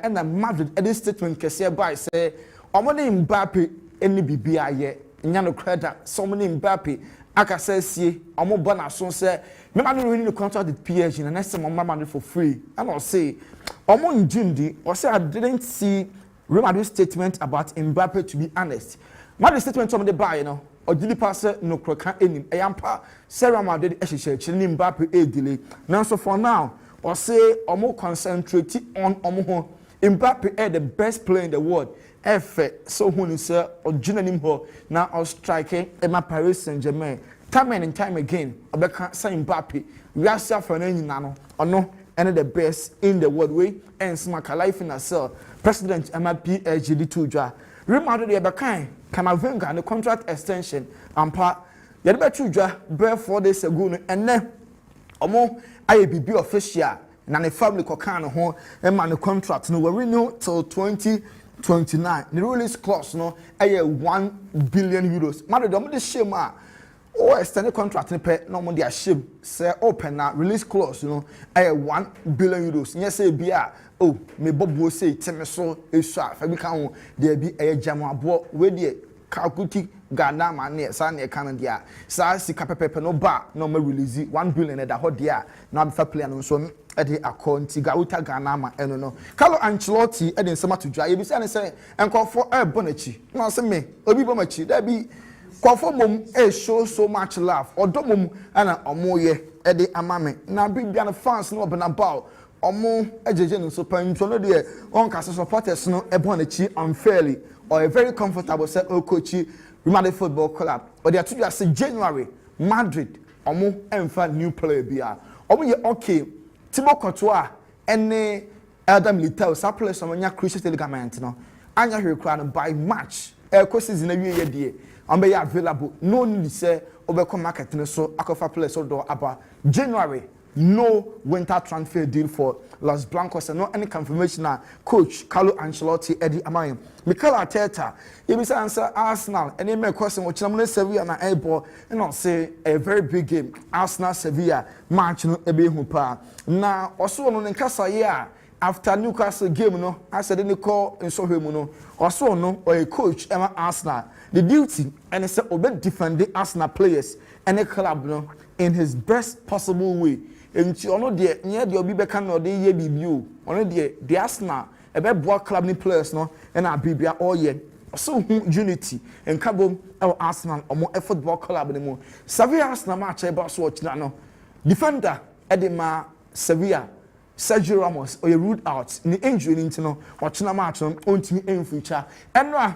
and Madrid at this statement Kessben by say Omoni Mbappe any bibia ye nyano credit so many Mbappe aka say see omo bona so say me man renew the contract with PSG and next time my man for free and I say omo njundi or say I didn't see Real Madrid statement about Mbappe to be honest. Madrid statement some the buy you know or dili pass no kroka enim eyampa Real Madrid ehyeche ni Mbappe delay now so for now or say omo concentrate on omo ho Mbappe the best player in the world so who say original nim ho now or striking Emma Paris Saint-Germain time and time again obeka say Mbappe we are suffering nyina no and the best in the world way and smart life in ourselves President Emma PSG to draw Real Madrid the Bakan Camavinga and the contract extension and part the better draw bare 4 days ago and then omo IABB official na the family kokano ho and man the contract no we renew till 2029 the release clause no 1 billion euros Madrid omo the shame or extended contract in pay no money shame say open na release clause you know 1 billion euros yes say bia oh me bobo say teme so esua fa bi kan there be jamo abo we dey calculate Ghana man ne sa ne kan dia sa sika pepepe no ba no ma release 1 billion da ho dia na be player no so e dey account ga uta Ghana ma eno no Carlo Ancelotti e dey nsema to dwa e bi say enkofo e bonachi no say me obi bomachi da bi kwafo mom e show so much love odomom ana omoye e dey amame na big bian fans no be na bow omo ejeje no so panto no de on cast supporters no e bonachi unfairly or a very comfortable say o coach Real Madrid Football Club or they are to just January Madrid omo emfa new player bia omo ye okay Thibaut Courtois any elder military sa play some nya cruciate ligament no anya hwe by March e season na wie ye die be available no need say obeko market no so akofa play so do about January no winter transfer deal for Los Blancos and no any confirmation na coach Carlo Ancelotti Eddie Amayem Mikel Arteta you be say answer Arsenal and he make question which na Sevilla na airport and not say a very big game Arsenal Sevilla match no ebe hu pa na also no nkasa ye after Newcastle game no I said they call in so him no also no or a coach Emma Arsenal the duty and say obe defend the Arsenal players and the club no in his best possible way enti ono de nya de obi beka no de ye bibio ono de the Arsenal ebe boa club ni players no na bibia all ye so unity en kabom e Arsenal omo football club ni mo Sevilla Arsenal match e ba so ochina no defender edema Sevilla Sergio Ramos or ruled out ni injury ni no ochina match no ontimi enfucha enra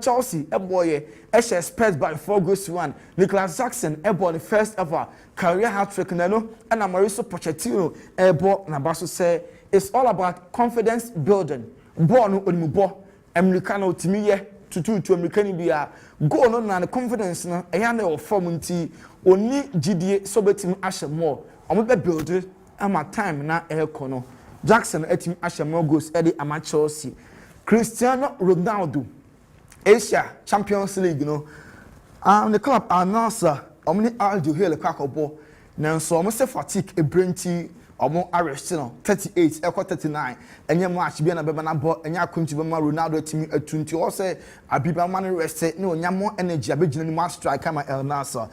Chelsea a boy Spurs by 4-1 Nicholas Jackson a boy the first ever career hat-trick no and Mauricio Pochettino a boy na baso say it's all about confidence building ball no onimubo Americano timiye to American bia go no na confidence no e ya na o form nti oni gidie so betim ahye more omo be build ama time na e kono Jackson etim ahye more goals e dey ama Chelsea Cristiano Ronaldo Asia Champions League you know the club announced omni Aldo Hill kwakobo nanso omo se fatigue e brenti omo arrest no 38 equal 39 enye match bia na beba na bo enye akonti be ma Ronaldo timi atunti o se abiba man rest no onyamo energy abegina ni ma striker ma El Nasser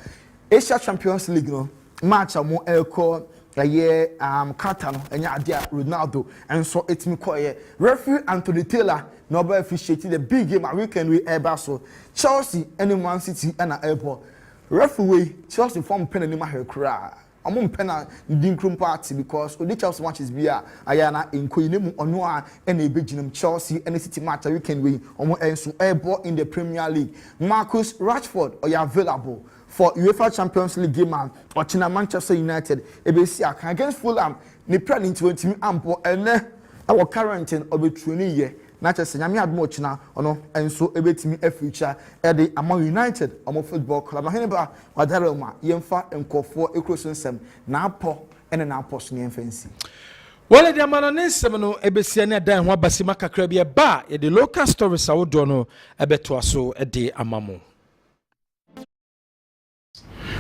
Asia Champions League no match omo elko ye Qatar no enye ade Ronaldo enso etimi koye referee Anthony Taylor no be officiate the big game a weekend we eba so Chelsea and Man City and airport referee Chelsea form pen ni ma hekra amon pen na dinkrum party because the Chelsea matches bia ayana inkoyinemu ono a na ebeginam Chelsea and City match a weekend we omo enso airport in the Premier League Marcus Rashford are available for UEFA Champions League game or China Manchester United ebesi aka against Fulham ni plan into ntimi ampo ene our quarantine obetuni ye na chese nyame admo china ono enso ebetimi afuture e de among United omo football club Oheneba wadare ma yemfa enkofo ekrosonsem na apo ene na apo so yemfansi wale de amana nsem no ebesia ne dan ho abasima kakra bia ba ye de local stories awodo no ebeto aso e de amamo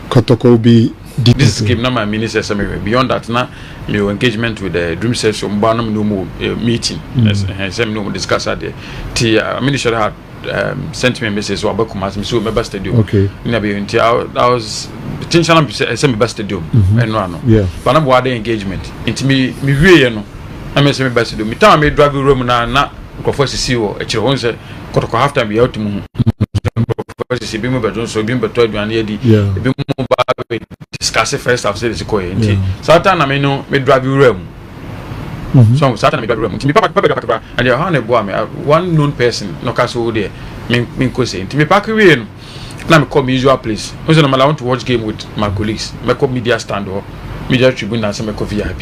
Kotoko be this game na my minister say beyond that na your engagement with the dream session ba na no more meeting say no discuss at the minister had sent me a message so abakuma so member stadium okay na be until I was intentional say member stadium and no yeah but na board engagement into me wie no I me say member stadium me time me drive room na nkofo sisi wo e kire won say kotoko half time be out mu because be mo bedon so be beto aduane ye di be mo ba discuss first half say this ko e nti satan na me no me drive room so satan me drive room nti me papa and you how na boa me one known person no ka so there me ko say nti me pack we no na me come usual place so na I want to watch game with my colleagues me come media stand or media tribune na say me ko VIP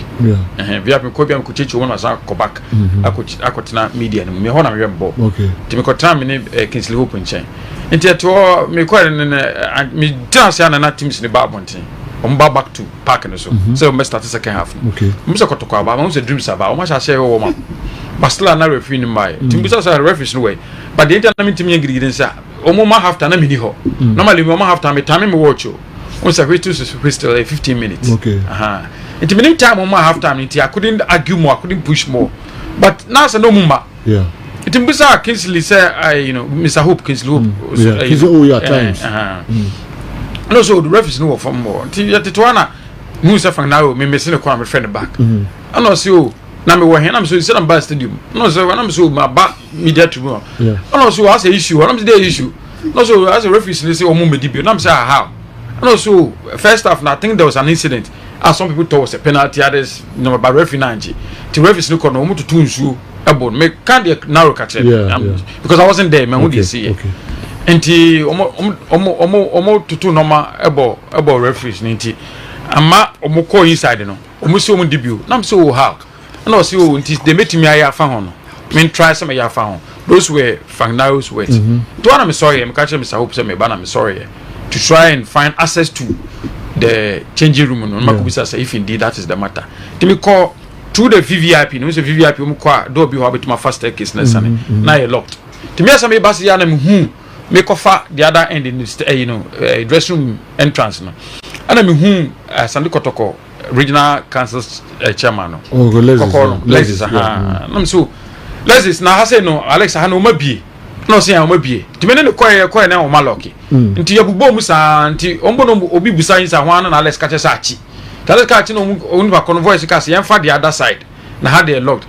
VIP ko bia me ko chechi won asa ko back akotena media no me ho na me rembo okay nti me ko tram me Kingsley Hope nchen nti eto me ko me dance na teams ni ba bonten ba back to park no so so me start second half okay me so kotoko aba me so dreams aba o ma sha share wo ma Basla na referee ni mai timbi so referee no way but the internet me tim yengirigidin sa o mo ma half time na me ni ho normally me ma half time me watch o on say we still 15 minutes okay it meaning time on my half time I couldn't argue more, I couldn't push more but now say no mumma yeah it mbisa Kingsley say you know Mr. Hope Kingsley Hope yeah he's all your times no so the referees no for more until you to wana mu say fan now me messing the me friend back and no see o na me wo hen na me so sit am ba stadium no so na me so ma ba media tribune yeah no so as a issue na me the issue no so as a referees say o mu medibio na me say how and also first half now I think there was an incident as some people thought was a penalty others no by referee nanji the referees no kono to tunsu ebo me can't narrow catch because I wasn't there man who dey see okay enti omo tutu normal ebo referees nti ama omo call inside no omo see omo debut na me say oh how and I say oh nti they make me aya fa ho no me try some aya fa ho those were Fagnaro's words to ana me sorry me catch me say hope say me ba na me sorry to try and find access to the changing room no makubisa say if indeed that is the matter to me call through the VVIP no say VVIP um kwa do bi ho betuma fast case na sane na you locked to me say me basi ya na me me kofa the other end in the you know dressing room entrance no ana me sande kotoko regional council chairman no Lexis na me so Lexis na ha say no Alex ha no mabie no say am mabie to me ne koye na o maloki nti yabubo mu sa nti ombo no obi busa yin sa ho na Alex ka che sa achi Alex ka achi no onu ba kono voice ka say yan fa the other side na had they locked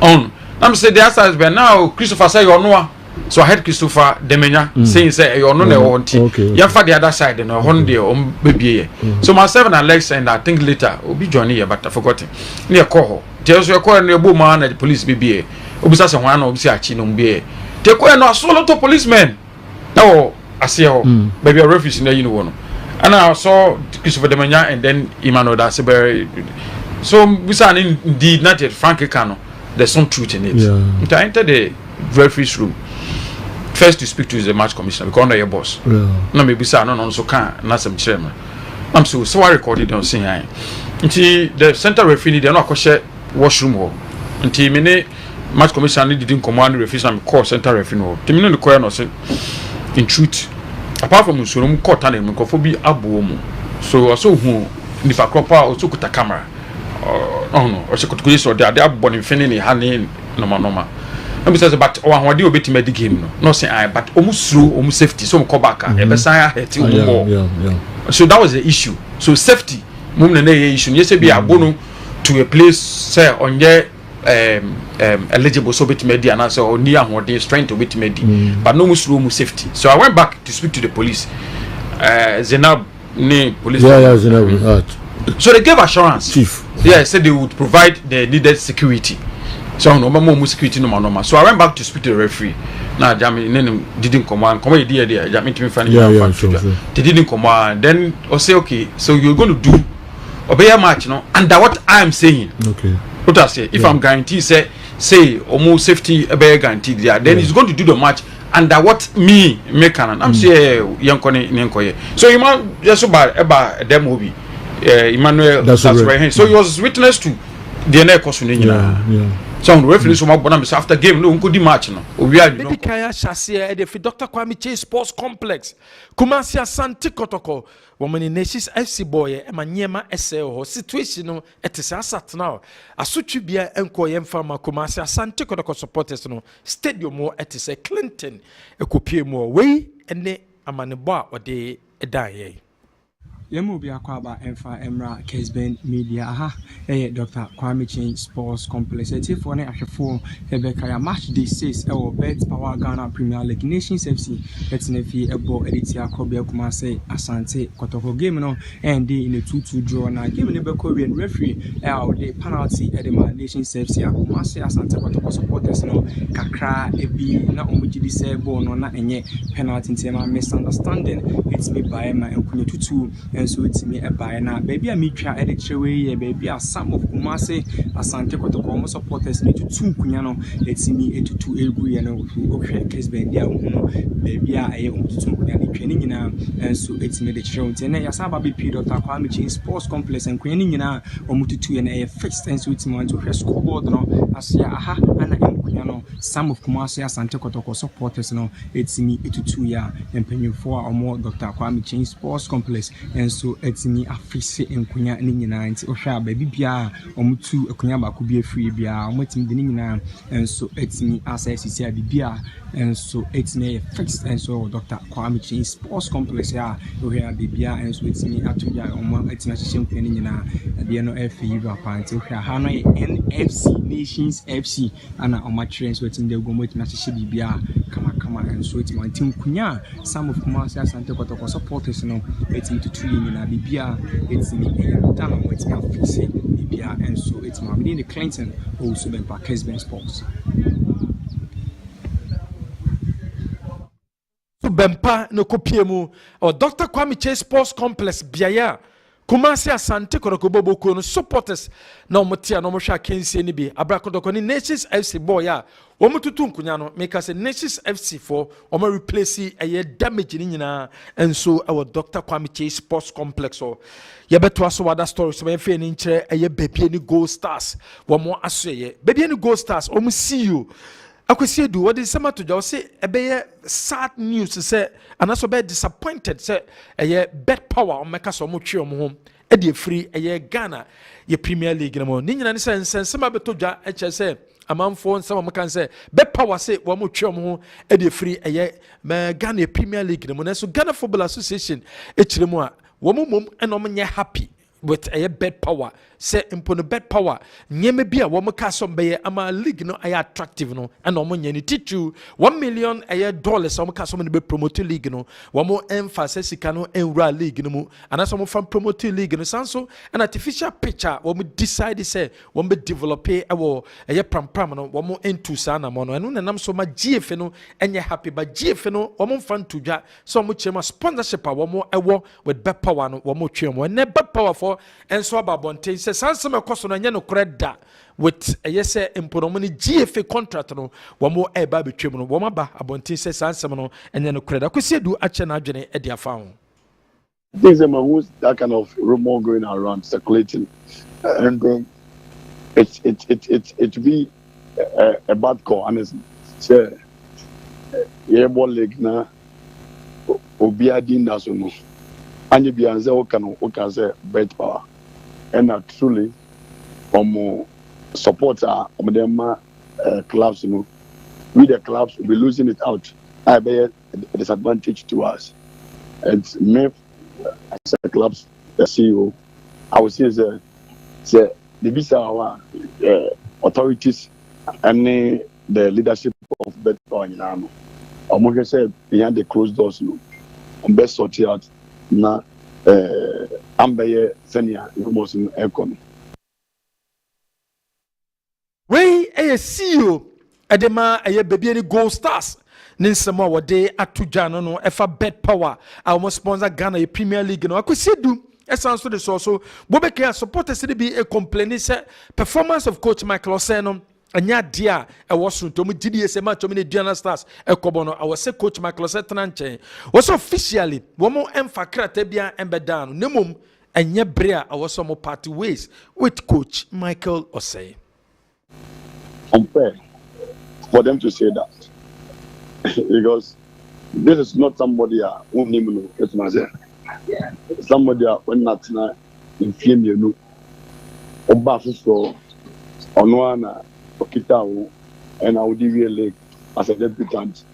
on am say the other side be now Christopher say you know so I heard Christopher Demenya saying say you know na o nti yan fa the other side no hon dey o bebie so myself and Alex and I think later obi join here but I forgotten ne e call ho just you call na ebo ma na the police bebie obi say ho na obi say achi no mbie te ko no solo to policemen no ase ho baby a refugee na you know and I saw Christopher Demenya and then Emmanuel Dasebe so we say indeed not yet Frank Kano there's some truth in it I entered the referee's room first to speak to the match commissioner because under your boss no maybe say no so can na some chairman I'm so I recorded on saying nti the center referee they no akoshe washroom ho nti me ne match commissioner didn't command referee and call center referee no to me no the no say in truth apart from so court and nkofo bi abo mu so also hu nifa kropa also kuta camera no o se kutukuyi so they abo ni fini ni hani normal no be say but o ahode obeti med game no say I but omu safety so come back e be san hurt omu so that was the issue so safety mum na issue yes be abo no to a place say onye eligible so bit media and so or near ahode strength to bit media but no mu safety so I went back to speak to the police Zenab ne police Zenab so they gave assurance chief said they would provide the needed security so no more security no so I went back to speak to the referee na jam didn't come there jam me find they didn't come then I say okay so you're going to do obey match no under what I am saying okay what I say if I'm guaranteed say almost safety be guaranteed there then he's going to do the match under what me can I'm say yankone nenkoye so you man just about them will be Emmanuel that's right so he was witness to the next question Some referees from Bonam after game no unko di match no. We are Baby Kaya Shasia e de fi Dr. Kwame Chase Sports Complex. Kumasi Asante Kotoko. Woman Nations FC boy e manyema ese ho situation no etisa sat now. Asutwi bia enko yem fama Kumasi Asante Kotoko supporters no stadium mo etise Clinton ekopie mo we ene amanebo a ode edaye. Yemu bi akwaba emfa emra Kessben media aha Dr. Kwame Chase Sports Complex for ne ahwefo ebeka ya match day 6 Bet Power Ghana Premier League Nations FC etnefi ebo editia akobia Kumase Asante Kotoko game no end in a 2-2 draw na game ne be Korean referee the penalty edema Nations FC Kumase Asante Kotoko supporters no kakra ebi na omugidi say ball no na enye penalty ntema misunderstanding it's me by my enkunye tutu and so it's me a buy now baby a mitwa edit chewe baby a some of Kumase Asante Kotoko supporters need to two kunyano it's me to two egu okay Kessben dia baby a two kunyani training na and so it's me the show and ya saba BP Dr. Kwame Chase Sports Complex and kunyani na omututu and a fixed and so it's me to scoreboard no asia aha ana kunyano some of Kumase Asante Kotoko supporters no it's me to two ya and penny for or more Dr. Kwame Chase Sports Complex and so it's me afise enkunya ni nyina nti ohwa baby bia omutu ekunya ba ko bi afiri bia omutim de ni nyina and so it's me access sia bibia and so it's me fixed and so Dr. Kwame Chase Sports Complex ya ohwa bibia and so it's me atuja omo it's me hye enkunya ni nyina de no afi ba panti ohwa ha no NFC Nations FC ana omatren so it's me de go mo it's me hye bibia kama and so it's me tim kunya some of Kumase Asante Kotoko supporters no it's me to two na bibia it's me down with me fix bibia and so it's my in the Clinton also been by Kessben Sports So bempa no kopie mu o Dr. Kwame Chase Sports Complex biaya Kumase Asante Kotoko bobo no supporters na omotia no mohwa kensie ni bi abrakotoko ni Nations FC boy a omututu nkunya no make us Nations FC for omo replace eye damage ni nyina enso our Dr. Kwame Chase Sports Complex o ye beto aso wada stories so enfe ni nkire eye bebie ni Gold Stars wo mo aso ye bebie ni Gold Stars omo see you akwesi edu what is sama to jaw say ebeye sad news say anaso be disappointed say eye bet power o meka so mo twe o mo hom e de free eye Ghana ye Premier League no mo ni nyina ne sensema beto dwa e che say amanfo nsama mo kan say bet power say wo mo twe o mo ho e de free eye Ghana ye Premier League no mo so Ghana Football Association e kire mo a wo mo mom e no mo nye happy with a bet power say impono bet power nyeme bia wo mka som be ama league no ay attractive no and omo nyani titu $1 million dollars wo mka som no be promote league no wo mo emphasis sika no enra league no mu ana som from promote league no sanso an artificial picture wo mo decide say wo be develop e wo pram no wo mo into sana mo no eno nanam so ma GF no enye happy ba GF no wo mo fan tudwa so mo chema sponsorship wo mo ewo with bet power no wo mo twem ne bet power for and so about Bonte says some cost on no credit with a yes imponomani GFA contract no one more a baby trim no one ba Bonte says some and then no credit. Could see do achana journey at their found. There's a who's that kind of rumor going around circulating and it be a bad call honestly. So yeah, ball leg na obiadi nasono. And you be answer can say bet power and truly supporter them clubs we the clubs will be losing it out. I bear a disadvantage to us. And me as a clubs the CEO I would say the visa our authorities and the leadership of bet power in Nyame. I'm going to say behind the closed doors on best sort out na ambeye senior rumors in economy. We a CEO edema a baby any Gold Stars ninsema wode atuja no efa bet power almost sponsor Ghana a Premier League no akwesi du esanso de so bobeke supporters dey be a complaint say performance of coach Michael Oseno anya dia e woso to mu gidi ese match me Diana Stars e kobo no I was say coach Michael Oseno nchen was officially wo mo emfa krata bia embedan no nemom anya brea I was some party ways with coach Michael Osei. unfair for them to say that. Because this is not somebody who knew it was somebody when not in film you know Obafuso Onwana Okitao and I would give you a leg as a debutant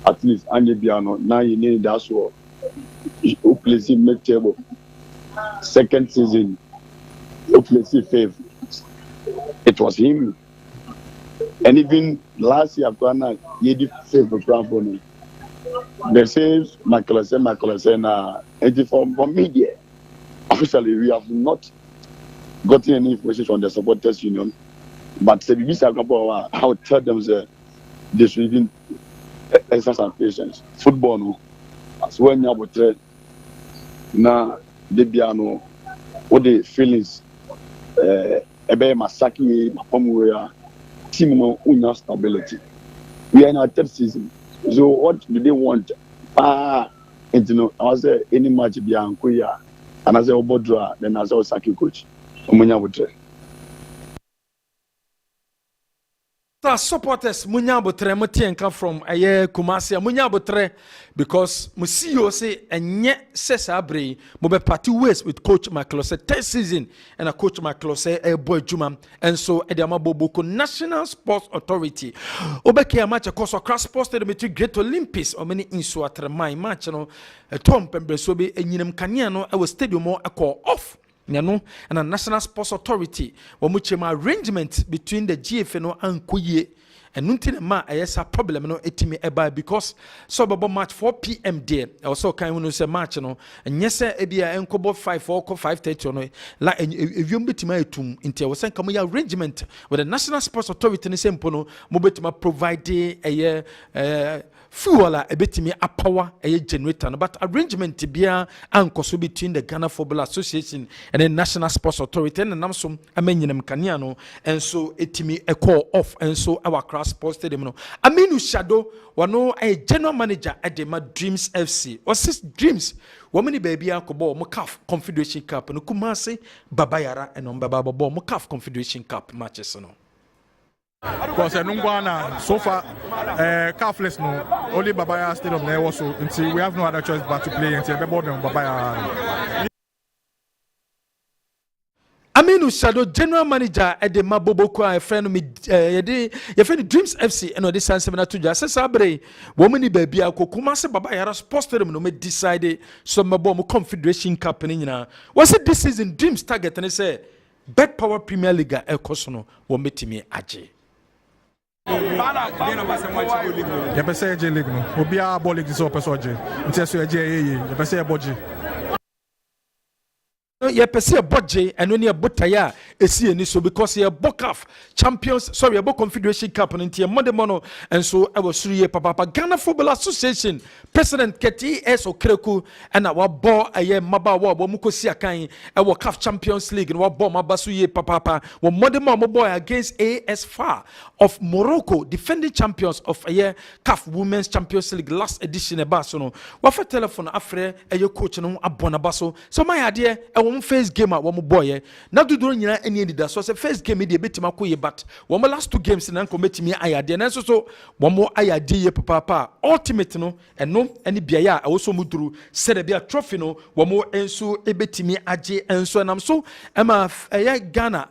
at least Anye Biano now you need that's what who plays in mid table second season who plays in fifth. It was him. And even last year, he did favor ground for me. They say Michael and from media. Officially, we have not gotten any information from the supporters union. But the BBC I would tell them that they should even exercise some patience. Football, no. As when you have a now, they be no what the feelings. Ebe Masaki, Mapomuya. Team no unya stability. We are in our third season. So what do they want? And you know, I was any match be Ankuya, and as a Obodra, then as a Saki coach. Umunya would supporters munya botre motienka from aye Kumasi munya botre because musio say enye sesa abre mo be party ways with coach Maclose 10th season and a coach Maclose a boy juma and so ediama boboko National Sports Authority obeke a match across across sports stadium between Great Olympics or many inso atremai match no Tom Pembeso be enyinem kania no e stadium mo call off. And a National Sports Authority, wamuchema arrangement between the GFNO and Kuye. And nothing ma a problem no etimi eba because so babo match 4 p.m. there. Also kind of say match no. And yes sir ebia enkobo 5 or 5:30 no. Like if you betima etum inti was come arrangement with the National Sports Authority ne sempo no mo betima provide a fuel a betimi a power a generator no, but arrangement bia ankoso between the Ghana Football Association and the National Sports Authority and namsom amenyinem kania no and so etimi a call off and so our cross sports stadium no Aminu Shadow wano a general manager at the Dreams FC or six Dreams womani baby akobo mo CAF Confederation Cup no Kumasi Babayara and on Baba Bobo mo CAF Confederation Cup matches no. Because so far, Calfless no only Babaya Stadium there also until we have no other choice but to play until Babaya. Aminu Shadow, general manager at the Maboboko, a friend me, your friend Dreams FC, and this San Semana to just Sabre, woman baby, Kumasa Babaya sports stadium no me decided some Mabom Confederation Cup in was it this season Dreams target and they say Bet Power Premier League El Cosono will meet me Aje. You say J League no. Obi a ball league so person J. Until so J you say Boji. You perceive a budget and when you butaya a so because you book off champions, sorry, about Confederation Cup and into Monday mono, and so I was 3 year Papa Ghana Football Association President Keti S. Okreku and our ball a year Mabawa, Wamukosia Kain, our CAF Champions League and what ball Mabasu ye Papa, one Monday Momo boy against AS FAR of Morocco, defending champions of a year CAF Women's Champions League last edition of Barcelona. What for telephone after a your coach and a bonabaso. So my idea, one first game at one boy, not to do any that so first game the bit makoye but one last 2 games and commit me idea and so one more idea papa ultimate no and no any biaya also mudru said be a trophy no one more and so a bit me aje and so and I'm so Emma Ghana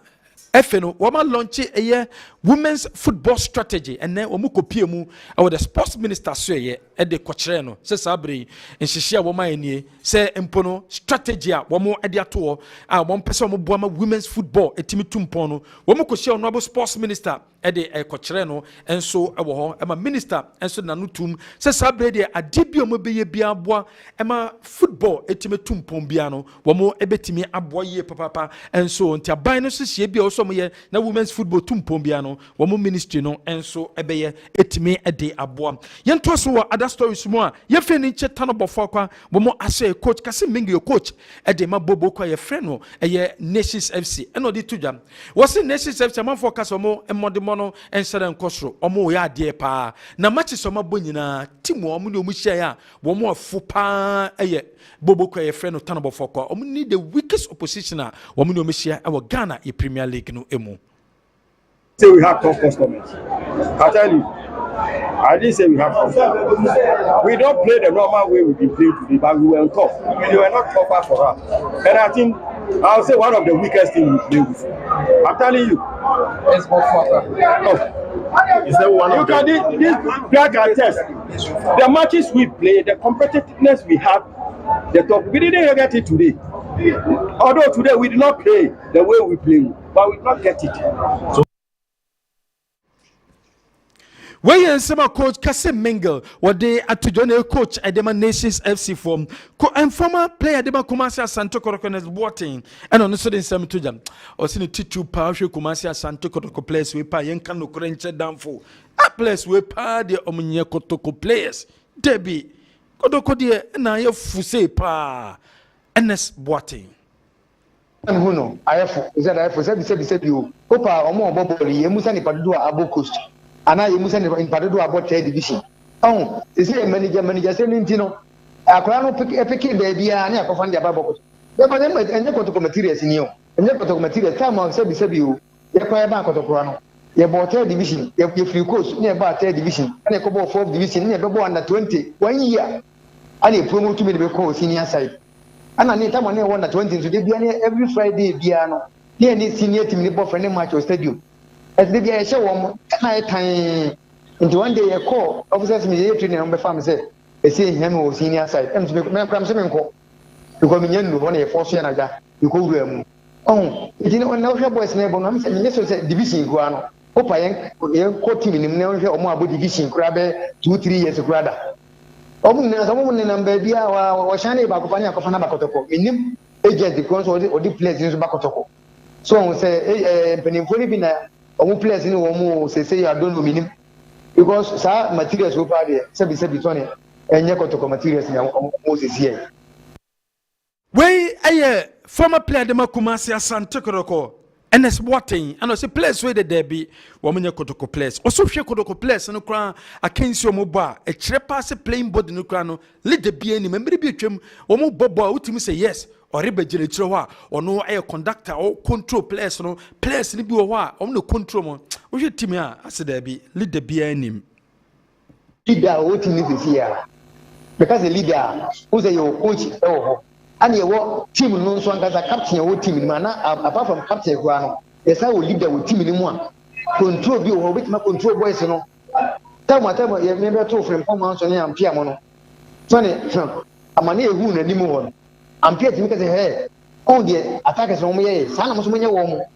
FNO wama launch a year women's football strategy and then omuko piemu our the sports minister so ye e de kokyere no se sabre nhihia wama enie se empono strategy a wamo e de ato a won pese omo boama women's football etimi tumpon no wamo ko share honorable sports minister e de kokyere no enso e wo ho e ma minister enso na no tum se sabre de adibia omo beye bia aboa e ma football etimi tumpon bia no wamo e betimi aboa ye papa enso ntiaban no hihia bia so na women's football tumpon bia no womo ministry no enso ebeye etimi ede aboa yento so other stories mo a ye feni che tanobofo kwa womo ase coach kase mingi your coach ede mabobo kwa ye friend no eye Nations FC eno di tudwa wose Nations FC man focus omo emode mono ensere nkosro omo ya ade pa na matches omo bonyina timu omo ne omo hia ya womo afu pa eye bobo kwa ye friend no tanobofo kwa omo need the weakest opposition a womo ne omo hia e wo Ghana e Premier League no emu. say we have tough customers. I tell you, I didn't say we have tough customers. We don't play the normal way we've been playing today, but we were tough. They were not tougher for us. And I think I'll say one of the weakest things we play with. I'm telling you. It's more faster. Is that one of them? This drag and test. The matches we play, the competitiveness we have, the top. We didn't get it today. Although today we did not play the way we play, but we did not get it. So Where and some coach Kessben Mingle, what they at to join coach Edema Nations FC form, and former player Edema Kumasi Santo Korokones Boating, and on the sudden some to them, or seen a teacher Pasha Kumasi Santo Koroko place we pay and can look down for a place we pay the Omunya Kotoko players, Debbie Kodoko dear, and I have Fuse Pa, NS Boating. And who know, I have said, you, Opa, or more Boboli, Musani Padua Abu Coast. And I must in Padua about third division. Oh, is he a manager saying, Tino? A crown of picking baby and I find the Bible. But then and you got to materials in you. And you got to material time on said you, you acquire back of the crown. You bought third division, if you coast near about third division, and a couple of fourth division, near under 20, 1 year. And you promote to me the call senior side. And I need someone near 1 20 to be every Friday, piano. Near this senior team, the ball for any match or stadium. As the guy show time into 1 day a call, officers immediately number farm say, they say him or senior side, and to make them seven call. You come in one a force and you go to oh, it is no boys neighbor, I'm saying, yes, division guano. Hope I am quoting him now or more about division, grab 2-3 years of rather. Someone in baby or shiny Bakopania Kofana Bakotoko, in him, agent, the console or the place in Bakotoko. So say, Penny Bina. Omu players ni omu say I don't know meaning because sa materials we party say between enye kotoko materials ni omu say here. Wey former player de Kumasi Asante Koroko NS Boating and say players wey there be womenye kotoko players also hwe kotoko players no kra akensi omu ba e kire pass playing body no kra no lead the be ani membere bi atwam omu bobo utimi say yes or rebejele chiro ho or no conductor or control players no players ni bi wo ho a no control mo wo hwe team a ase there be lead the be anim Leader what team is here because the leader who say your coach and your team no so angaza captain your team man apart from captain ko ano yes I will leader with team ni mu a control bi wo bit ma control boys no time you remember to from come so ni ampia mo no so ne amane ehu na nimu ho ampia timi ka say hey on the attackers no mo ye sana mo so mo nye wo mo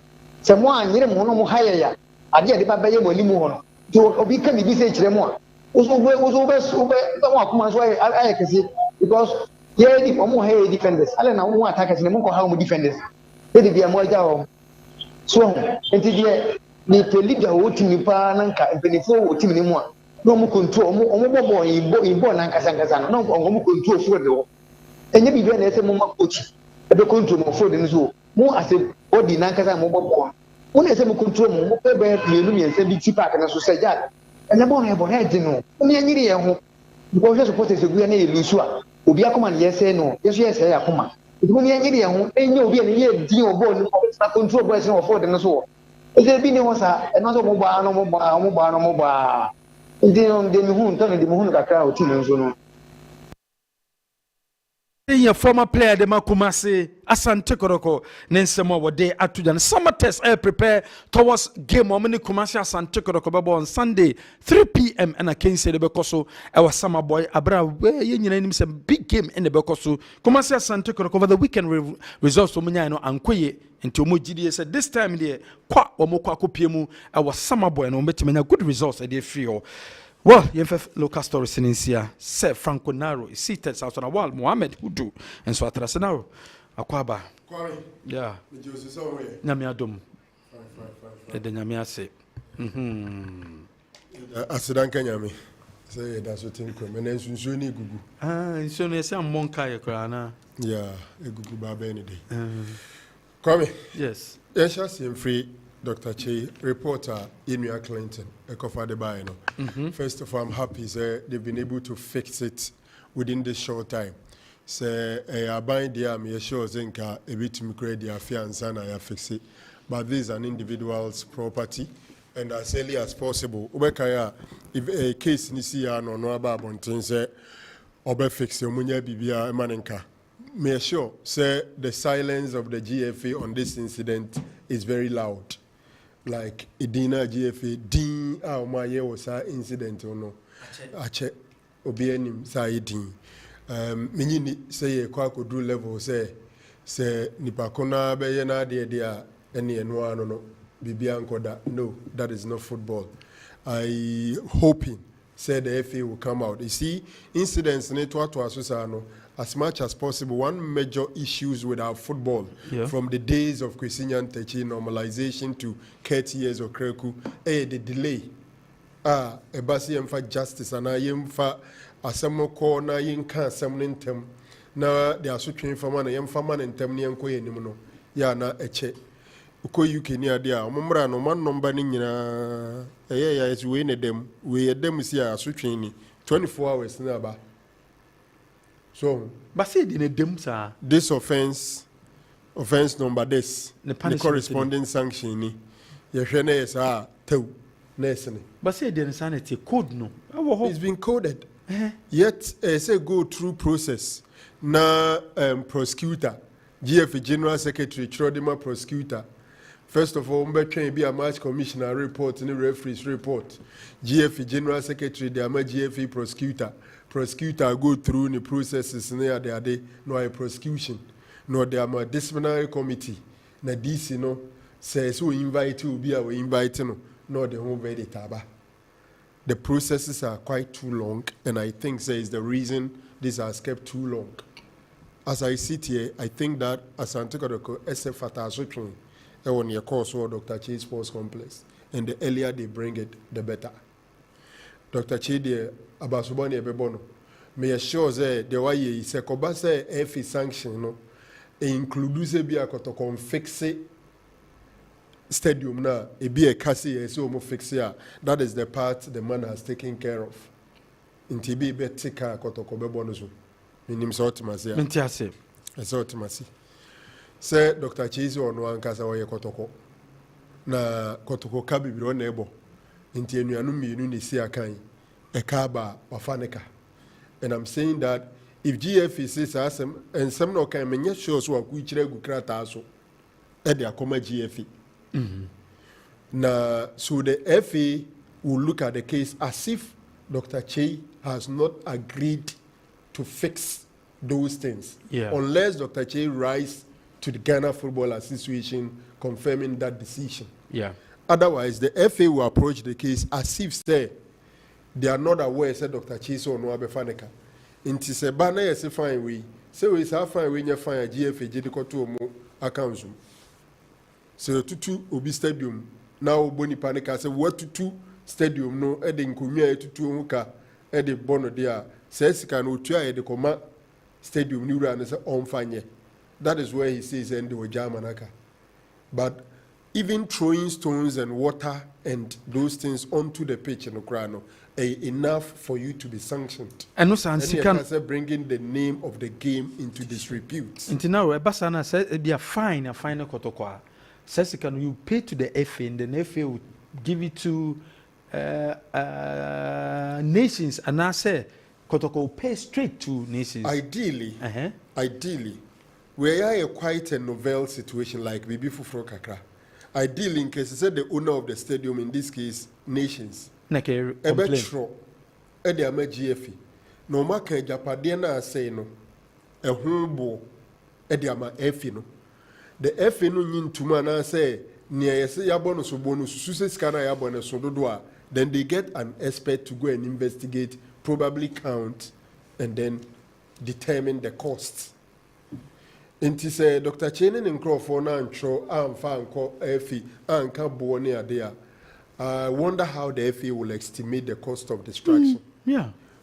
se mo anyere mo no mo haya ya ade ade ba ba ye mo nimu ho no to obi ka bi say kire mo a uso be mo akuma so ay kesi because yeah di mo hey defenders ale na mo attackers ne mo ko ha mo defenders e di bia mo ja o so enti die ni to leader wo timi pa na nka empenifo wo timi ni mu a no mo control mo bobo imbo na nkasa no mo control forward wo enye bi na ese mo ma coach e be control mo forward ni so mo ase body na nkasa mo bobo mo na ese mo control mo pe be mienu mi ese bi ti park na so seja enye bo na e bo head no mo nyiri ye ho because we suppose to go na e lusu a obi akoma na yese no yeso yese ya akoma mo nyiri ye ho enye obi na ye di obo ni na control boys no forward no so ese bi ni ho sa e no so mo ba ndi mi hu kakra o team nso no your former player de Kumasi Asante Koroko Nensemo wode atujan summer test prepare towards game on Kumasi Asante Koroko on Sunday 3 p.m. and I can say the Bekoso our summer boy Abra where you name some big game in the Bekoso Kumasi Asante Koroko over the weekend results from Munyano and Koye into Mujidi said this time there kwa omokwa kopiemu our summer boy and metimenya good results at the feel. Well, you have local stories in India. Sir Franco Naro is seated south on a wall. Mohammed Hudu and so Atrasenaro. Akwaba. Yeah. Nyame adom. The Nyame ase. Asidan Nyame. Say that's what think when ensunsu ni gugu. So ne say monka ye kra na. Yeah, gugu baba any day. Come. Yes. Esha sim free Dr. Che, reporter Inua Clinton, First of all, I'm happy they've been able to fix it within this short time. I bind the army, sure Zinka, a bit to create their fiance and I fix it. But this is an individual's property, and as early as possible. Ubekaya, if a case nisia no about bontense, obe fix your munya bibia manenka. May sure say the silence of the GFA on this incident is very loud. Like Idina GFA, din my year was a incident or no. Ache obienim sa idin. Minini say a kwako do level say nipakona be na dia any enwa no bibia nkoda. No, that is not football. I hoping say the FA will come out. You see, incidents no as much as possible. One major issues with our football from the days of Kwesinyan Techi normalization to 30 years of Kreku, the delay. Ebasi yemfa justice and yemfa asemo ko na yinka asem ntem na they are switching from man yemfa man ntem ne yanko yenim no ya na eche uko UK ni ade a omomra no man number ni nyina ya is we ne dem we dem si a switching ni 24 hours na ba so but say the dem sir this offense number this the corresponding sanction ni ye hwe na yes a tew. But say the insanity code no. It's been coded. Yet say go through process. Na prosecutor, GF General Secretary, Chrodima prosecutor. First of all, can be a match commissioner report and a referee's report. GF General Secretary, the GFE prosecutor. Prosecutor go through the processes near the day, no a prosecution. No, there are disciplinary committee. Na DC no says who invite you be our invite no. No, they won't very taba. The processes are quite too long, and I think is the reason this has kept too long. As I sit here, I think that as Antikodoko SF Atasotron, on your course or Dr. Che Sports Complex, and the earlier they bring it, the better. Dr. Che de Abasubani Bebono, may assure that the way he said, Kobasa F sanction, no, include be a kotokon fixe stadium now, it be a cassie, so fix here. That is the part the man has taken care of. In TB, betika kotokobe bonusu. Minim sotimasi. Mintiase. Sotimasi. Say Dr. Chizo on one casa or kotoko. Na kotoko kabi biro nebo. Inti enuanumi unisi akai. Ekaba wafaneka. And I'm saying that if GF is asem and some no can menya shows wa kuichire gukrata aso. Ede akoma GF. Now, so the FA will look at the case as if Dr. Che has not agreed to fix those things. Unless Dr. Che writes to the Ghana Football Association confirming that decision. Otherwise, the FA will approach the case as if say they are not aware, said Dr. Che so no abefaneka. Inti se bana yes fine we. Say we say fine we nya fine GFA jidiko to mo accounts. So tutu obi stadium now boni panika say what tutu stadium no e de nkomia tutu onka e de bono dia say sika no otua e de koma stadium ni wura ne say onfanye. That is where he says end the Germanaka. But even throwing stones and water and those things onto the pitch in Ukraine enough for you to be sanctioned. And no sense can bringing the name of the game into disrepute. Until now, Basana said it be a fine kotokwa. Says can you pay to the FA and the FA will give it to nations, and I say kotoko pay straight to nations. Ideally, we are quite a novel situation like Bibi Fufro Kakra. Ideally, in case said the owner of the stadium, in this case, nations. Ebetro, Ediame GFE. No maka Japadiana say no. A humble Ediama Efino. The Efino yin to man say near Yabonus bonus, Suses Kana Yabonus Sodoa. Then they get an expert to go and investigate, probably count, and then determine the costs. Inti say Dr. Chenen and Crawford and Tro and Fanco Effie and Cabonia there. I wonder how the FA will estimate the cost of destruction.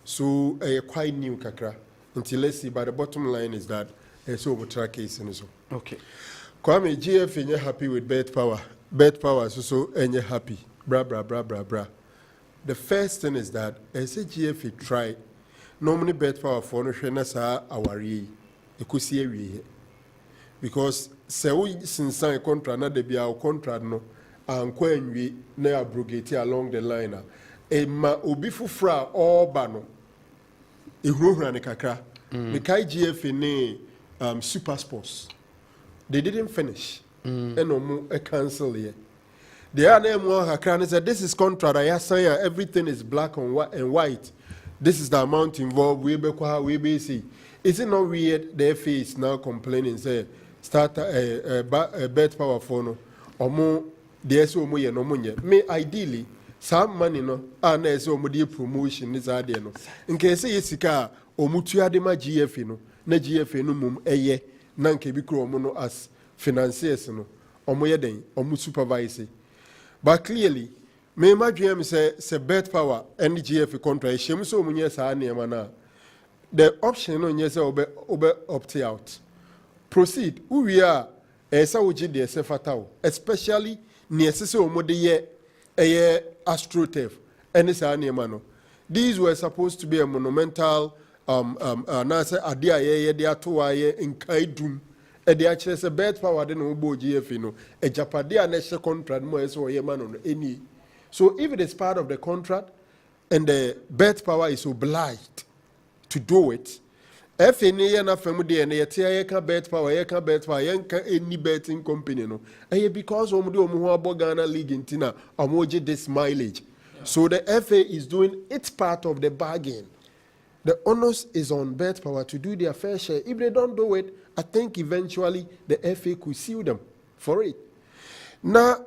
So quite new kakra. Until let's see, but the bottom line is that it's over track case and so. Okay. Kwame GF and you're happy with bed power. Bed power so and you're happy. Bra. The first thing is that as a GF try, normally bed power for no shenasa awari. Because since I contract not be our contract no and kwenwi na abrogate along the line ma obi fufra all bano ehurahura ne kakra me kai GFA ne super sports they didn't finish and omo cancel here they are name one kakra and said this is contract I say everything is black and white this is the amount involved we be kwa we be see is it not weird the FA is now complaining say start bet power for no omo the so omo ye no monye me ideally some money no na so omo dey promotion is ade no nke say yesika omutu ade ma GFA no na GFA no mum eye na nke bi kro omo no as financiers no omo ye den omo supervise but clearly me imagine say bet power and GFA contract shem so omo nye sa na na the option no nye say obe opt out proceed we are esa woji de se fatao especially ni esese omode ye astroturf any sa na no these were supposed to be a monumental na say ade aye de ato aye nkaidum e de a kire say bet power de no bo GFA no e japade a na she contract mo ese oye ma no any so if it is part of the contract and the bet power is obliged to do it if any na famu de na yete ye bet power ye nka any betting company no because omo de omo ho abogana league intina omo this mileage so the FA is doing its part of the bargain. The onus is on bet power to do their fair share. If they don't do it, I think eventually the FA could sue them for it. Now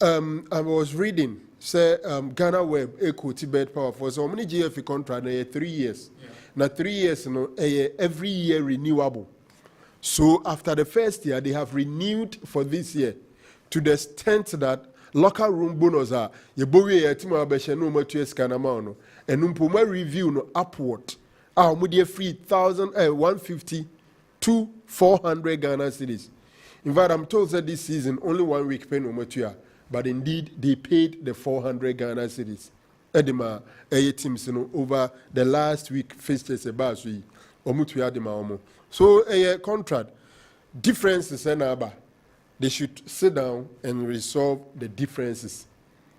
I was reading say Ghana Web equity bet power for so many GFA contract 3 years. Now 3 years every year renewable. So after the first year they have renewed for this year to the extent that local room bonus are ye bowie ya tima abeshe no matu escana ma no enumpo review no upward mudi free 150 to 400 Ghana cedis. In fact, I'm told that this season only 1 week pay no matu, but indeed they paid the 400 Ghana cedis. Edema teams over the last week fixtures about we omutu adema omo. So a contract differences enaba. They should sit down and resolve the differences.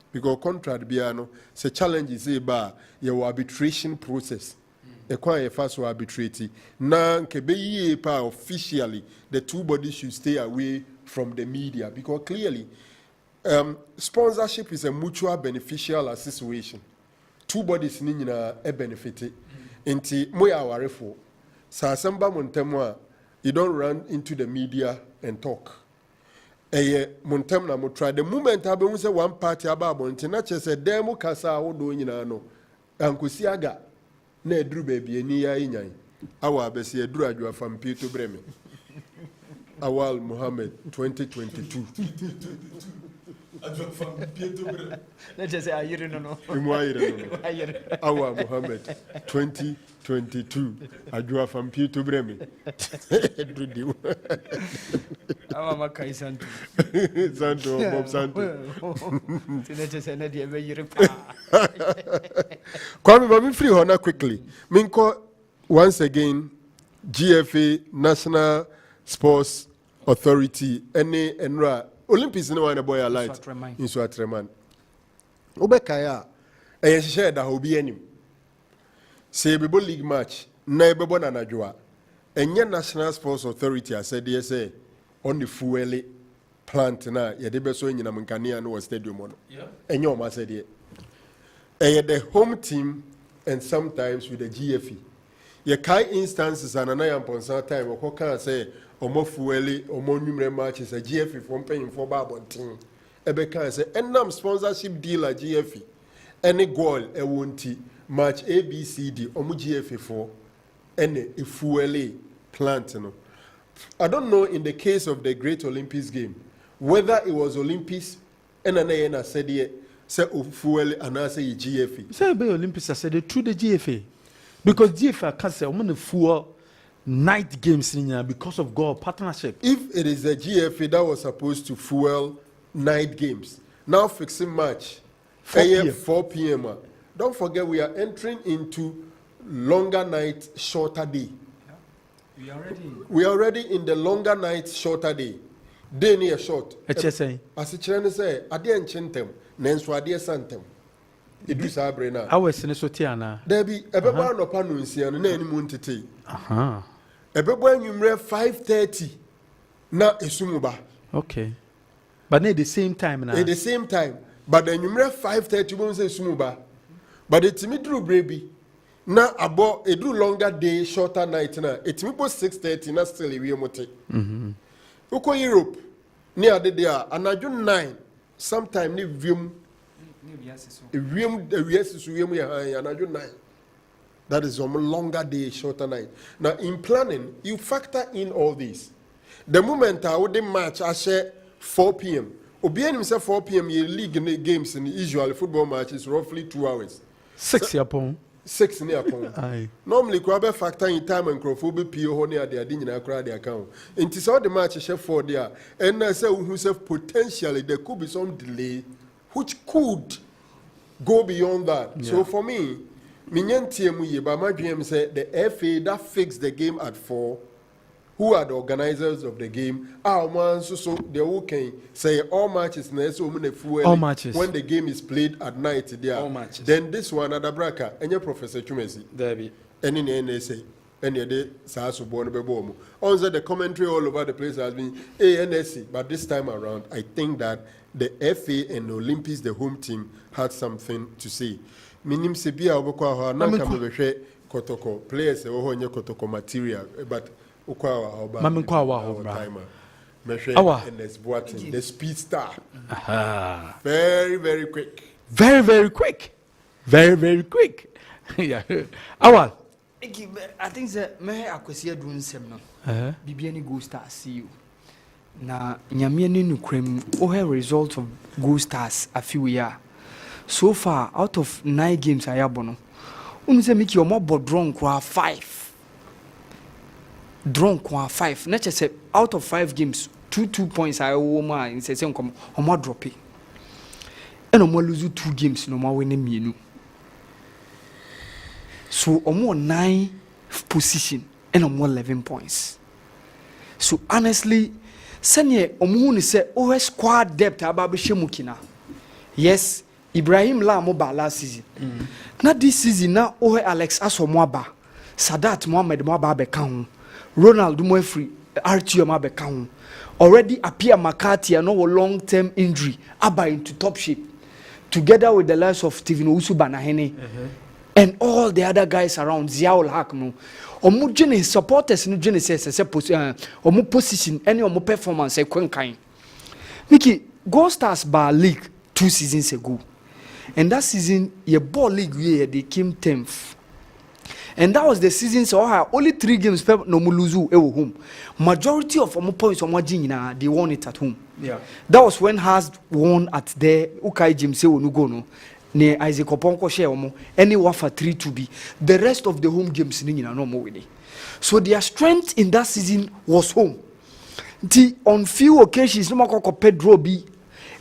Because contract biano, the challenge is about your arbitration process. A quite fast arbitrate. Now, officially, the two bodies should stay away from the media. Because clearly, sponsorship is a mutual beneficial situation. Two bodies need a benefit. Inti moya warefo. Sa samba montemwa, you don't run into the media and talk. Montem na mo try the moment abe say one party about nti na che say dem kasa wodo nyina no ankosi aga na eduru baby ani ya nyan awa abese eduru adwa fam pieto breme awal Muhammad 2022 adwa fam pieto breme let's just say ayire no imu ayire no awa Muhammad 2022 adwa fam pieto breme eduru diu Mama kai santo Bob Santo. Let's say na de be yire Kwame, but me free honor quickly. Minko once again GFA National Sports Authority any enra Olympics no one boy alight in Swatreman. Obekaya e share da obi anim. Say bebo league match na ebebo na najwa. Enye National Sports Authority I said yes on the fuel plant na ye de beso nyina mankania no stadium no. Enye o ma said ye. The home team and sometimes with the GFE. Ye kai instances and anaya ponsa time o kan say omo fuele omo numere matches a GFE from paying for babontin. Ebe kan say enam sponsorship deal a GFE. Any goal e wonti match ABCD omo GFE for any fuele plant no. I don't know in the case of the Great Olympics game whether it was Olympics and anaya said ye say fuel and I say GFA. Say be Olympics I said through the GFA. Because GFA can say I'm fuel night games in because of God partnership. If it is the GFA that was supposed to fuel night games, now fixing match 4 p.m. Don't forget we are entering into longer night, shorter day. We are already in the longer night, shorter day. day near short. HSA. As a children say, I didn't chintem, Nansu Adia Santem. It is our brain. I was in a sotiana. There be a beba no panusi and any muntity. Aha. A beba you 5:30. Na esumuba. Okay. But at the same time now. At the same time. But then you 5:30 won't say sumuba. But it's me drew baby. Na abo a do longer day, shorter night na. It's me 6:30 na still a mote. Uko Europe near the day and I do 9. Sometime ni vium. That is a longer day, shorter night. Now, in planning, you factor in all this. The moment I would match, I share 4 p.m. Obianim himself 4 p.m. You league games in the usual football match is roughly 2 hours. 6 upon 6 near upon. Normally, Krabe factor in time and Crawford P. Honey at the Adina crowd account. And it's all the match share 4 there. And I say, who say potentially there could be some delay, which could go beyond that. Yeah. So for me, my dream said the FA that fixed the game at 4, who are the organizers of the game, so they can say all matches all matches when the game is played at night there. All matches. Then this one at the bracket, and your Professor Chumesi. There be. And in the NSA. And the Sasu Bonabebomo. Also, the commentary all over the place has been ANSC, but this time around, I think that the FA and the Olympics, the home team, had something to say. Minim Sebia Obokwa, Nanka Kotoko, players, Kotoko material, but Ukwa, timer. The speed star. Very, very quick. Very, very quick. Very, very quick. Yeah. Awal. I think that may I could see a doing some no. Bibiani go stars see you. Na Nyame ni nukrem o result of go stars a few years. So far out of 9 games ayabono. Unu se make your more drunk kwa 5. Drunk kwa 5. Nature say out of 5 games 2 points I woman in say come o more drop it. And o more lose 2 games no more win mienu. So omo 9 position and omo 11 points. So honestly, senye omo ni say o squad depth aba be shemukina. Yes, Ibrahim la mo ba last season. Na this season na o Alex Asomo aba, Sadat Mohamed mo aba be kan, Ronald mo free, Archie mo aba kan. Already appear McCarthy and no long term injury aba into top shape together with the likes of Steven Usu Banahene. And all the other guys around Ziaul Hak no. Omo gene supporters no gene say omo position any omo performance e kwenkan. Miki Gold Stars bar league 2 seasons ago. And that season your ball league year they came 10th. And that was the season so only 3 games per no muluzu e wo home. Majority of omo points omo gina they won it at home. Yeah. That was when Has won at the Ukai Jim say onugo no. Ne Isaac Oponko share omo any wafa 3-2 the rest of the home games ni no more with it. So their strength in that season was home. On few occasions no more Pedro be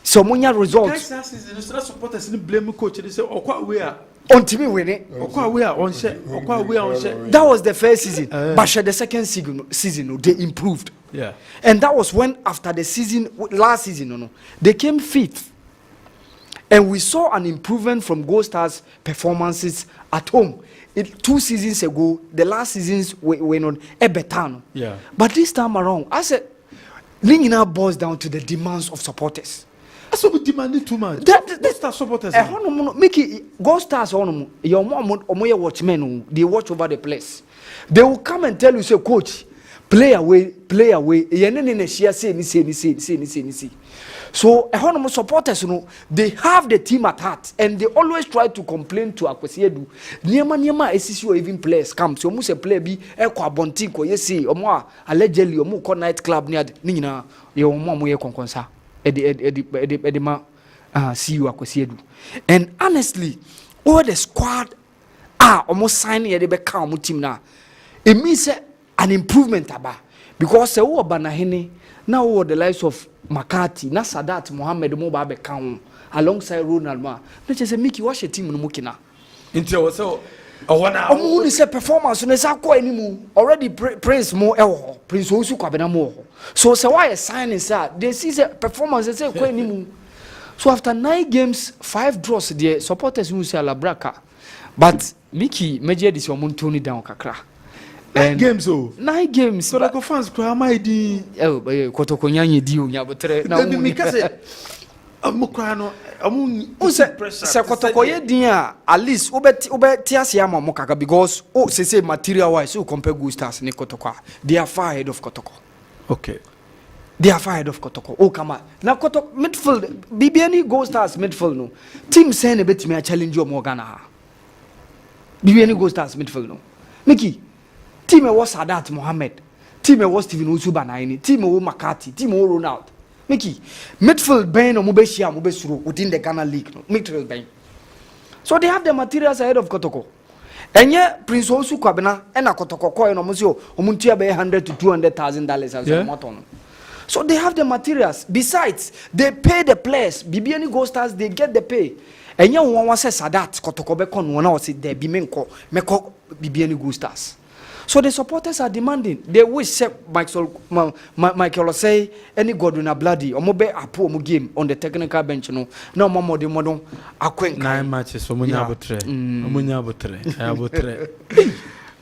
someone results. That season the supporters blame coach they say okwa we are on team win it. Okwa we are on share. Okwa we are on share. That was the first season. But the second season they improved. Yeah. And that was when after the season last season they came 5th. And we saw an improvement from Gold Stars performances at home. 2 seasons ago, the last seasons were on Ebetano. Yeah. But this time around, I said, Linging now boils down to the demands of supporters. That's what we demanded too much. That's supporters. Mickey, Gold Stars on your mom or watchmen, they watch over the place. They will come and tell you, say, coach, play away. So Oheneba supporters, they have the team at heart and they always try to complain to Akwesiedu. Niema SCC or even players come. So almost a player be ekwa bonti ko yesi omo allegedly omo ko night club near nyina ye omo mo ye konkonsa. Edi ma see you Akwesiedu. And honestly, all the squad almost signing ye dey be ka omo team na. It means an improvement aba because se wo Banahene now what the likes of McCarthy, na Sadat Mohamed mo ba be kan alongside Ronald ma. Na che say Mickey wash a team no mukina. Until so Omo ni say performance no say akọ animu already Prince mo ewo Prince Osu kwabena mo. So say why sign say they see say performance say akọ animu. So after 9 games 5 draws the supporters who say Alabraka. But Mickey major this omo tone down kakra. 9 games oh. 9 games. So like fans kura ma di Kotoko nyanye di o nyabotre na mo mi ka say amukra no se Kotoko ye din a at least ubeti ase ama mo kaka because say material wise you compare Good Stars ni Kotoko they are far ahead of Kotoko. Okay. They are far ahead of Kotoko. Oh come on. Now Kotoko midfield BBN Good Stars midfield no. Team say na betimi a challenge you mo Ghana. BBN Good Stars midfield no. Mickey team was Sadat Mohammed. Team was Steven Usubanaini. Team was McCarthy. Team was Ronald. Mickey, midfield Ben or Mubeshia Mubesuru within the Ghana League. No? Midfield Ben. So they have the materials ahead of Kotoko. And yet Prince Osu Kwabena and a Kotoko coin almost Omuntia be $100,000 to $200,000 as a moton. So they have the materials. Besides, they pay the players. BBN Gold Stars, they get the pay. And you want to say Sadat Kotoko Bekon one or say there be Meko BBN Gold Stars. So the supporters are demanding. They wish Michael say any Godwin Abladi or mobe apo omo game on the technical bench no. No more the modern akwen 9 matches for Munya Botre. Munya Botre.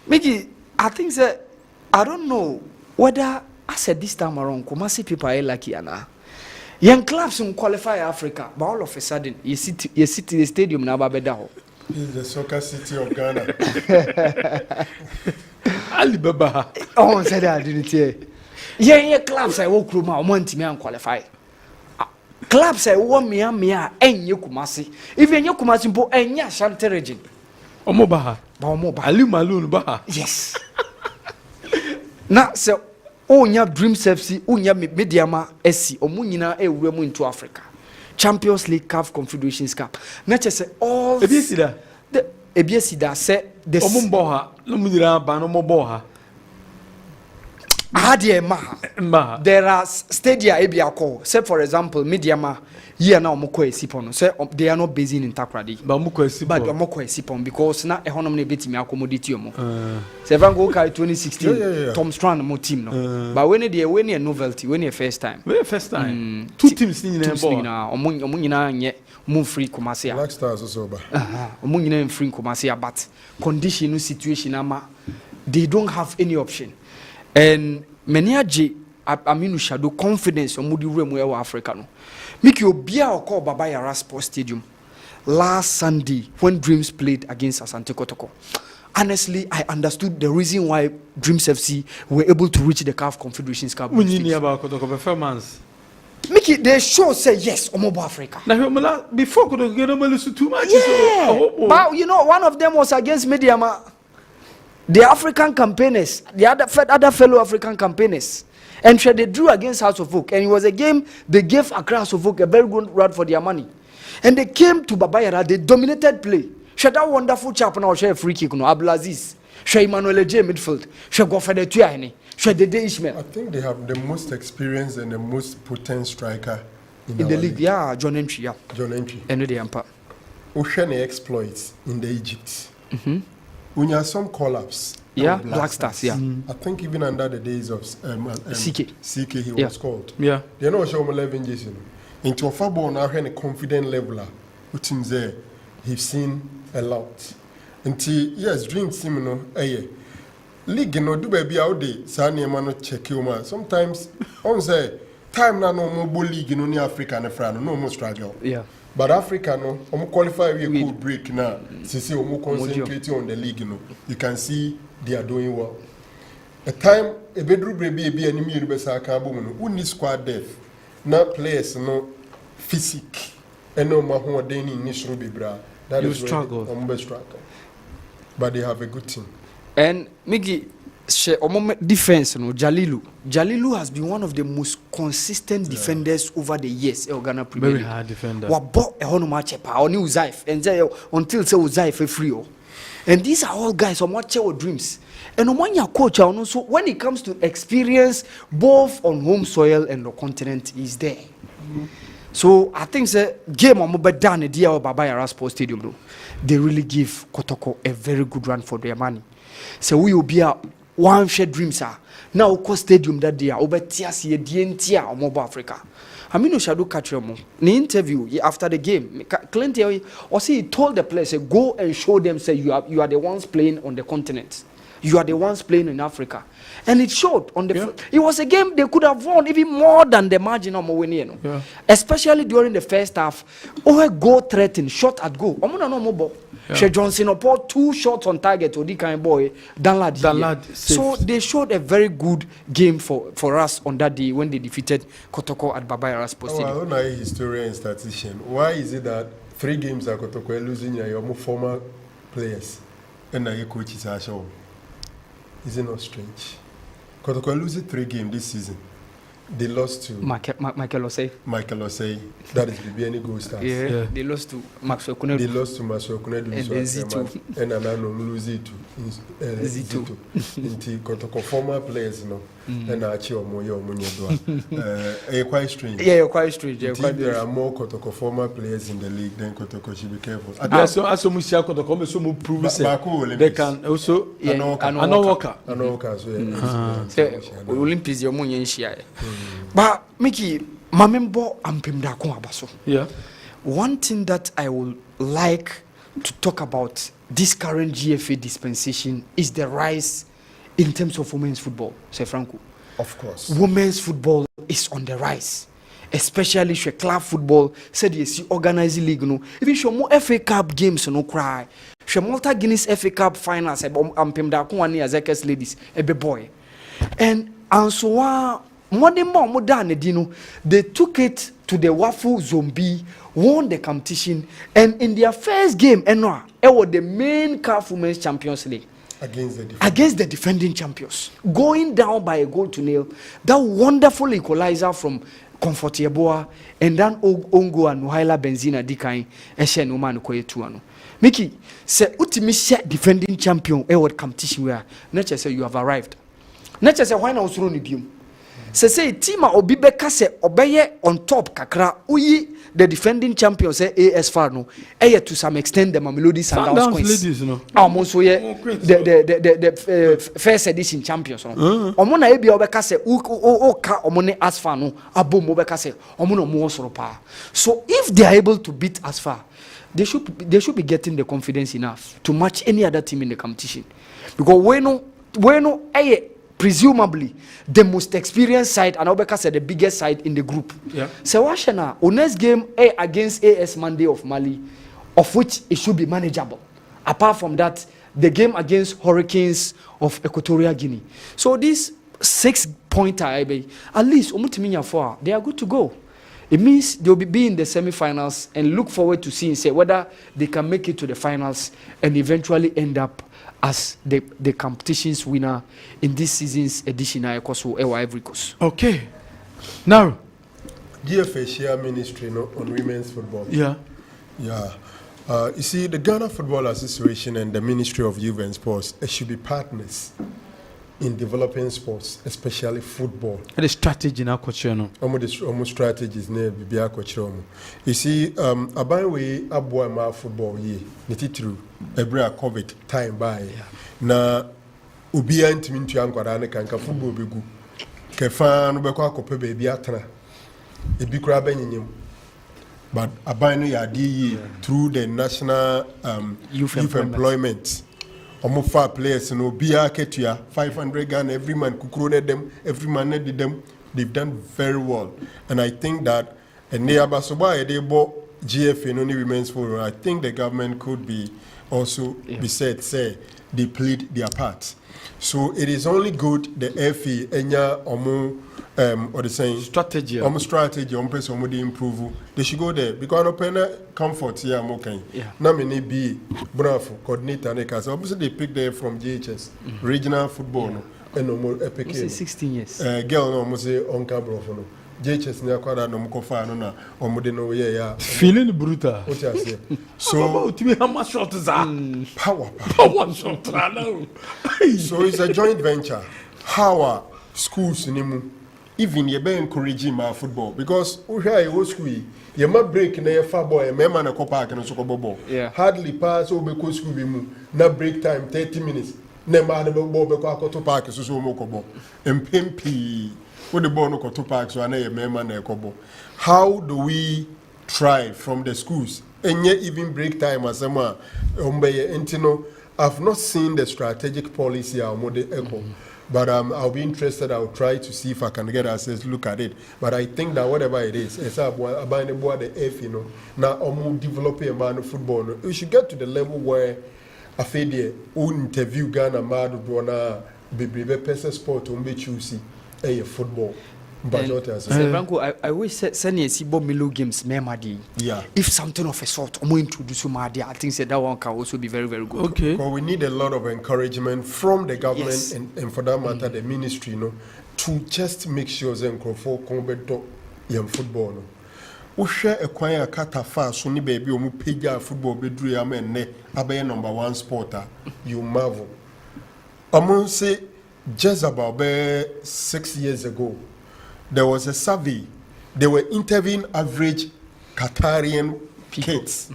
Mickey, I think that I don't know whether I said this time around Kumasi people are lucky ana. Young clubs in qualify Africa, but all of a sudden you sit the stadium na Babeda. This is the soccer city of Ghana. Alibaba. Oh, said that didn't hear. Yeah, clubs I walk through my want me and qualify. Clubs I want me and you Kumasi. Even you Kumasi po and ya Shante region. Omobaha. Ali Malun Baha. Yes. Now, so, nya Dreams FC, nya Mediama SC, omunyina ewuremu into Africa. Champions League, CAF Confederations Cup. Not just all. Ebiesida. The Ebiesida say the. Omumboha. Lumudira banomoboha. Maha. There are stadia Ebiako. Say for example, Mediama. Here now Moko Sipon. Say they are not based in Takradi. But Moko Sipon because na economy bit me accommodate you mo. Say Van Gogh 2016. Tom Strand mo team no. But when they win a novelty, when a first time. First time. Two teams in the ball. Omunyina nye mo free Kumasi. Black Stars also ba. Omunyina free Kumasi but condition situation ama they don't have any option. And many Aminu shadow confidence on Moody Remo Africa no. Make you be or call Baba Yara Sports Stadium last Sunday when Dreams played against Asante Kotoko. Honestly, I understood the reason why Dreams FC were able to reach the CAF Confederations Cup. When you know about Kotoko performance, Mickey, they show say yes, Omobo Africa. Now, before Kotoko get them too much. Yeah, but you know, one of them was against Mediama, the African campaigners, the other fellow African campaigners. And they drew against House of Oak. And it was a game they gave Accra House of Oak a very good run for their money. And they came to Babayara, they dominated play. She that wonderful chap now, she a free kick, no Abdulaziz. She Emmanuel J midfield. She go for the Tuahini. She the Ishmael. I think they have the most experienced and the most potent striker in the league. Yeah, John Entry. Yeah. John Entry. And the Ampa. Ocean exploits in the Egypt. When you have some collapse. Yeah, Black Stars, yeah. I think even under the days of CK he was called. Yeah. They know show 11 Jason. Into a football now a confident leveler, which means he's seen a lot. Until yes, Dreams similar league no do baby out there, Sani man check you man. Sometimes on say time na no more league in only Africa and France, no more struggle. Yeah. But Africa no, qualify we could break now. See, concentrating on the league, you can see they are doing well. A time a bedroom baby enemy University Kaboom, who need squad depth, not players no physique, and no maho deni initial bibra. That you is struggle. Struggle. But they have a good team. And Migi defense no Jalilu has been one of the most consistent defenders over the years in Ghana Premier League. Very hard defender. Wa bought a hono chepa oni Uzaif and until say Uzaif free. And these are all guys on what your dreams. And on your coach also when it comes to experience both on home soil and the continent is there. So I think the game on mobile done the deal Baba Yara Sports Stadium, bro. They really give Kotoko a very good run for their money. So we will be a one share dreams are now Oko Stadium that day over TSC DNT or Mobile Africa. I mean, Shadow Catchermo. In the interview after the game, Clinton or say he told the players, say, go and show them, say you are the ones playing on the continent. You are the ones playing in Africa. And it showed on the it was a game they could have won even more than the margin of winning. Yeah. Especially during the first half. Oh, goal threatened, shot at goal. She Johnson upon 2 shots on target or the kind boy Danlad. So they showed a very good game for us on that day when they defeated Kotoko at Baba Yara Sports Stadium. I don't know a historian and statistician. Why is it that 3 games at Kotoko are losing your former players and now your coaches are shown? Is it not strange? Kotoko losing 3 games this season. They lost to Michael Osei. That is Bibiani Gold Stars. Yeah. They lost to Maxwell Kunedu. And Z2. And Anano Z2. Z2. Inti Kotoko former players, no. And Achi or Moyo Munyo. Quite strange. Yeah, quite strange. There are more Kotoko former players in the league than Kotoko should be careful. As Musia Kotoko, so move prove they can also Anoka. Olympics, your Munyan. But Mickey, Mamembo Ampimda Abaso. Yeah. One thing that I would like to talk about this current GFA dispensation is the rise in terms of women's football, say Franco. Of course. Women's football is on the rise. Especially club football, said you see organizing league no. Even show more FA Cup games no cry. Show Malta Guinness FA Cup finals Ampimda Kwani as ladies, a boy. And so more than Dino, they took it to the Wafu Zombie, won the competition, and in their first game, it was the main CAF Women's Champions League against the defending champions, going down by 1-0. That wonderful equalizer from Comfort Yeboah, and then Ongo and Nuhaila Benzina Dikain, Eshen Oman Koyetuano. Mickey, say, Utimi defending champion, what competition where nature say you have arrived. Nature say, why not throw the say Tima Obibeka say obeye on top kakra uyi the defending champion say AS Far no to some extent the Mamelodi Sundowns ladies no almost the first edition champions no omo na ebi obeka say o ka omo ne Asfar no abom obeka say omo no mo soro pa. So if they are able to beat Asfar, they should be getting the confidence enough to match any other team in the competition, because bueno presumably the most experienced side and Obeka said the biggest side in the group. Yeah. So Washana, our next game against AS Monday of Mali, of which it should be manageable. Apart from that, the game against Hurricanes of Equatorial Guinea. So this 6-pointer, at least they are good to go. It means they'll be in the semi-finals and look forward to seeing whether they can make it to the finals and eventually end up as the competition's winner in this season's edition of Ivory Coast. Okay. Now, GFA share ministry on women's football. Yeah. You see, the Ghana Football Association and the Ministry of Youth and Sports should be partners in developing sports, especially football. The strategy now, almost strategies near Bibia Kochromo. You see, Abanwe Abwa Ma football ye, Nitiru, Ebrea COVID time by na Ubia intimintu Yankwarane Kanka football begu. Kefan Ubekwa Kope baby atana. Ebikra Benyim. But Abanwe Yadi through the national youth employment. Omofa players, no Bia Ketia, 500 Ghana, every man kukurone them, every man did them. They've done very well. And I think that and they abasoba they bought GFA in only women's football. I think the government could be also be said, say they played their part. So it is only good the FA enya omo or the saying strategy person they improve. They should go there because no pen comfort here more kind. Now me be bravo coordinator and because obviously they pick there from GHS regional football and no more epic 16 years. Girl no almost say on camera for no. JHS near kwada no mkofa no na omude no yeah feeling brutal. What you say? So to be how much shot is that? Power shot. So it's a joint venture. How are schools in Imu even you be encouraging my football because we here go school you ma break na far boy me man na park no so go ball hardly pass o be go school be mu na break time 30 minutes na ma na ball be ko to park so mo ko ball empempi wo the ball no ko to park so na me man na ko ball. How do we try from the schools and yet even break time as a I've not seen the strategic policy but I'll be interested. I'll try to see if I can get access look at it. But I think that whatever it is, it's about the F, now develop a man of football. We should get to the level where I feel the interview Ghana mad be person sport be choosy a football. Franco, I wish send a Sibo Milo games memadi. Yeah. If something of a sort, I'm introduce Madi, I think that one can also be very, very good. Okay. Well, we need a lot of encouragement from the government and for that matter the ministry, to just make sure that Crawford combat young football. We share a quiet cat fast, so ni baby, or pay football bedroom, amen, abe number one sporter, you marvel. I'm say just about 6 years ago. There was a survey. They were interviewing average Qatarian kids.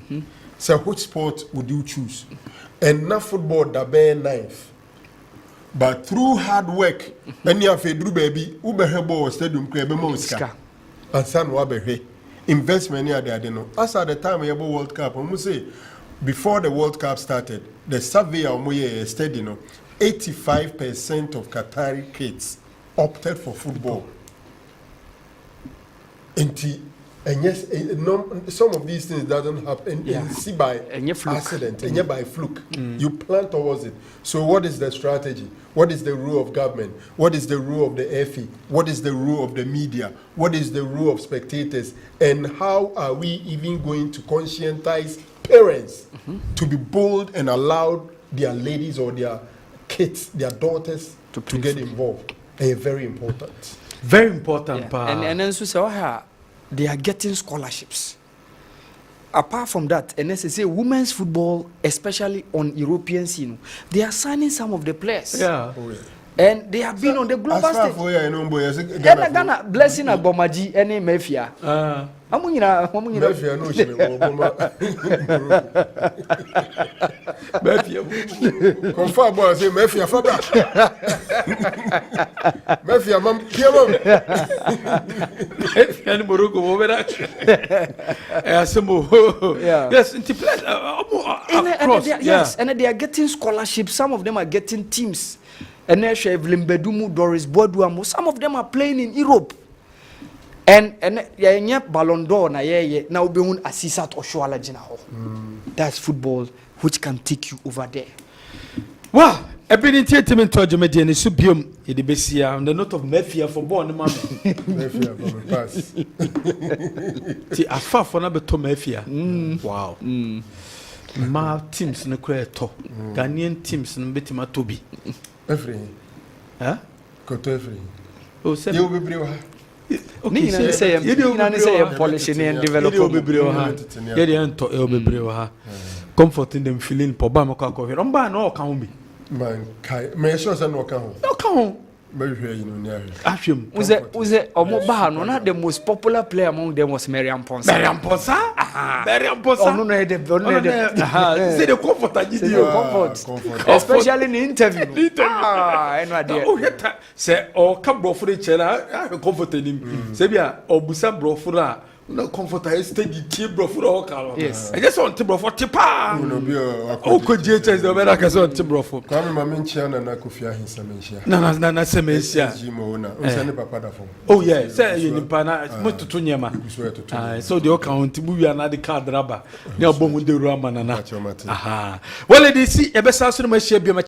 So which sport would you choose? And not football, that be ninth. But through hard work, any of a drew baby, Uber Hebo Stadium Crebe Mosca. And San Wabe investment near there, know. As at the time we have World Cup, I must say, before the World Cup started, the survey of Moye said, 85% of Qatari kids opted for football. And yes, some of these things doesn't happen. You see by accident, and by fluke. You plan towards it. So, what is the strategy? What is the rule of government? What is the rule of the FE? What is the rule of the media? What is the rule of spectators? And how are we even going to conscientize parents to be bold and allow their ladies or their kids, their daughters, to get involved? Very important. Very important. And then so they are getting scholarships. Apart from that, and as I say, women's football, especially on European scene, they are signing some of the players. Yeah. And they have been on the global stage. Ghana blessing Agbomaji any Mafia. Mafia no she Mafia. Confirm boy say Mafia fabra. Mafia mam piamam. Mafia ni Morocco over yes, into play yes, and they are getting scholarships. Some of them are getting teams. And Evelyn Bedumu, Doris Boduamo, some of them are playing in Europe. And Ballon d'Or now be un assistant or Shwala Jinaho. That's football which can take you over there. Wow, ability to mentor Jamaican is subium in the Bessia on the note of Mafia for born man. Mafia from pass. A far for number to Mafia. Wow. Ma teams no creator. Ghanaian teams no betima Toby. Everything. Huh? Got everything. Oh, say you be brave. Okay, say I'm polishing and developing. Comfort in them feeling for Bama coffee. On ban or can be. Man, may sure send no come. No come. Maybe you know, Ashim was it Omoba, not the most popular player among them was Mariam Ponsa. Mariam Ponsa? Mariam Ponsa. No, no, say the comfort. Especially in the interview. I know idea. Oh, say, or come bro for the chair, comforting him. Say, or Busa bro for that. No comfort, I stay the team bro for all color. Yes. I just want to bro for Tipa. Oh, could you change the better as on to bro for? Come, my mention and I could fear his sementia. No, Sementia. Oh, yeah, say in Pana, much to Tunyama. So the account, we are not the card rubber. They are born with the Raman and aha. Well, it is a best house in my share.